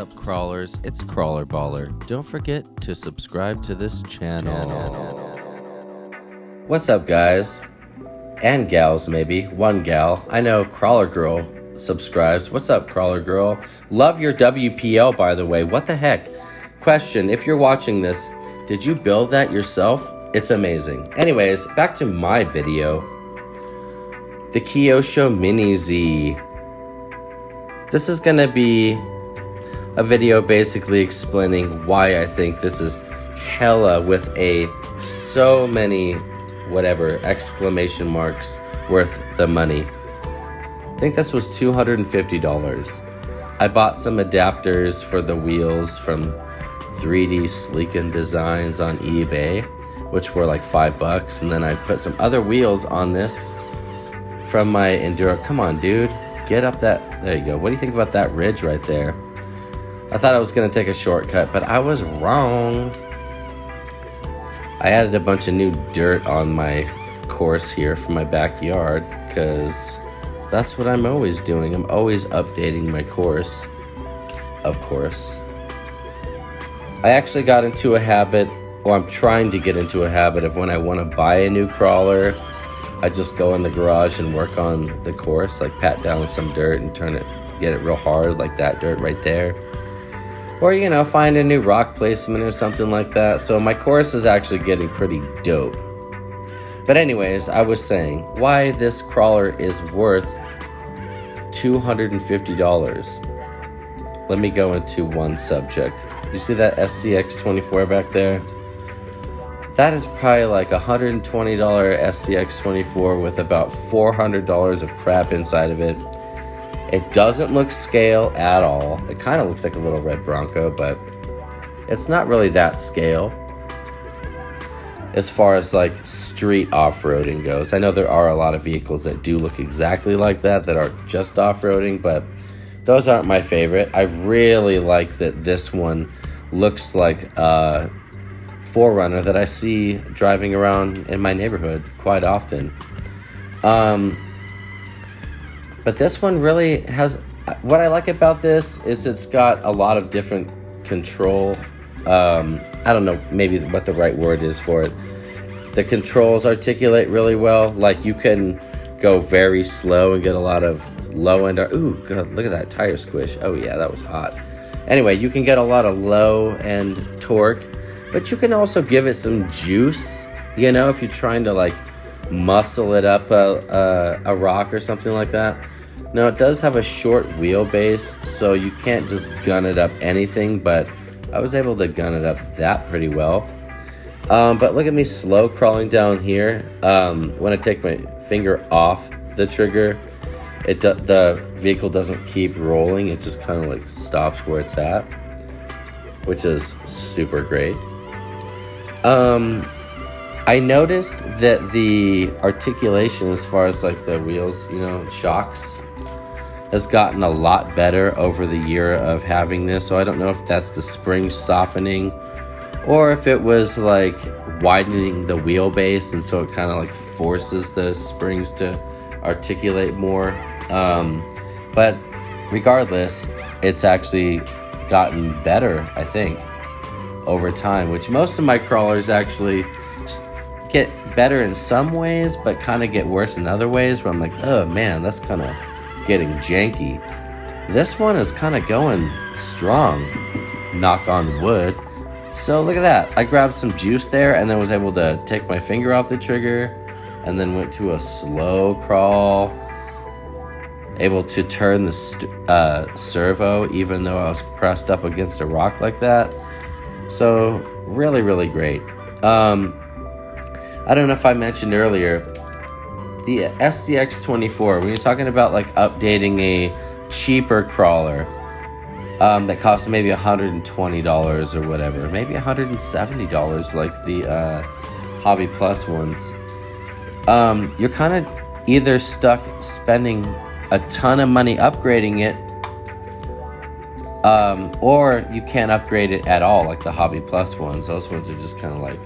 up, crawlers? It's Crawler Baller. Don't forget to subscribe to this channel. What's up, guys? And gals, maybe. One gal. I know Crawler Girl subscribes. What's up, Crawler Girl? Love your WPL, by the way. What the heck? Question, if you're watching this, did you build that yourself? It's amazing. Anyways, back to my video. The Kyosho Mini Z. This is going to be a video basically explaining why I think this is hella with so many whatever exclamation marks worth the money. I think this was $250. I bought some adapters for the wheels from 3D Sleeken Designs on eBay, which were like $5, and then I put some other wheels on this from my Enduro. Come on, dude, get up that. There you go. What do you think about that ridge right there? I thought I was gonna take a shortcut, but I was wrong. I added a bunch of new dirt on my course here from my backyard because that's what I'm always doing. I'm always updating my course, of course. I actually got into a habit, or I'm trying to get into a habit of when I want to buy a new crawler, I just go in the garage and work on the course, like pat down some dirt and get it real hard, like that dirt right there. Or, find a new rock placement or something like that. So my course is actually getting pretty dope. But anyways, I was saying why this crawler is worth $250. Let me go into one subject. You see that SCX24 back there? That is probably like $120 SCX24 with about $400 of crap inside of it. It doesn't look scale at all. It kind of looks like a little red Bronco, but it's not really that scale as far as like street off-roading goes. I know there are a lot of vehicles that do look exactly like that are just off-roading, but those aren't my favorite. I really like that this one looks like a 4Runner that I see driving around in my neighborhood quite often. But this one really has, what I like about this is it's got a lot of different control. I don't know maybe what the right word is for it. The controls articulate really well. Like you can go very slow and get a lot of low end. Ooh, God, look at that tire squish. Oh yeah, that was hot. Anyway, you can get a lot of low end torque, but you can also give it some juice, if you're trying to like muscle it up a rock or something like that. Now it does have a short wheelbase, so you can't just gun it up anything, but I was able to gun it up that pretty well. But look at me slow crawling down here. When I take my finger off the trigger, the vehicle doesn't keep rolling. It just kind of like stops where it's at, which is super great. I noticed that the articulation as far as like the wheels, shocks, has gotten a lot better over the year of having this. So I don't know if that's the spring softening or if it was like widening the wheelbase, and so it kind of like forces the springs to articulate more. But regardless, it's actually gotten better, I think, over time, which most of my crawlers actually get better in some ways, but kind of get worse in other ways where I'm like, oh man, that's kind of getting janky. This one is kind of going strong, knock on wood. So look at that. I grabbed some juice there and then was able to take my finger off the trigger and then went to a slow crawl, able to turn the servo even though I was pressed up against a rock like that. So really, really great. I don't know if I mentioned earlier, the SCX24, when you're talking about like updating a cheaper crawler that costs maybe $120 or whatever, maybe $170 like the Hobby Plus ones, you're kind of either stuck spending a ton of money upgrading it, or you can't upgrade it at all like the Hobby Plus ones. Those ones are just kind of like,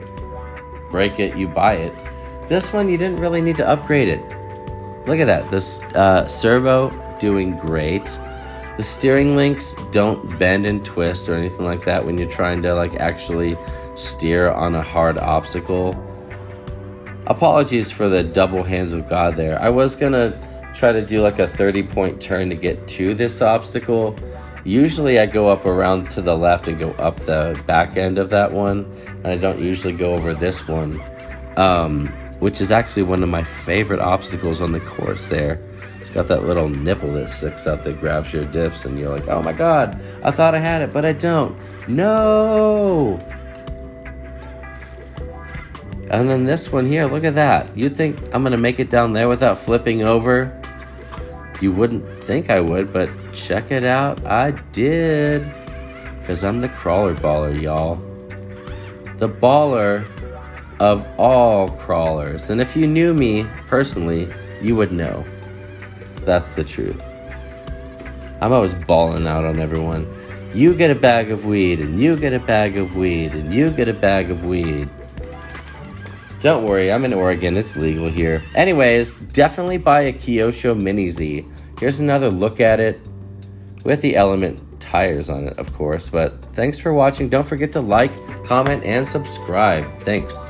break it, you buy it. This one, you didn't really need to upgrade it. Look at that. This servo doing great. The steering links don't bend and twist or anything like that when you're trying to like actually steer on a hard obstacle. Apologies for the double hands of God there. I was gonna try to do like a 30-point turn to get to this obstacle. Usually I go up around to the left and go up the back end of that one, and I don't usually go over this one, which is actually one of my favorite obstacles on the course there. It's got that little nipple that sticks out that grabs your diffs, and you're like, oh my god, I thought I had it, but I don't. No! And then this one here, look at that. You think I'm gonna make it down there without flipping over? You wouldn't think I would, but check it out, I did. Because I'm the crawler baller, y'all. The baller of all crawlers. And if you knew me personally, you would know. That's the truth. I'm always balling out on everyone. You get a bag of weed, and you get a bag of weed, and you get a bag of weed. Don't worry, I'm in Oregon. It's legal here. Anyways, definitely buy a Kyosho Mini Z. Here's another look at it with the Element tires on it, of course. But thanks for watching. Don't forget to like, comment, and subscribe. Thanks.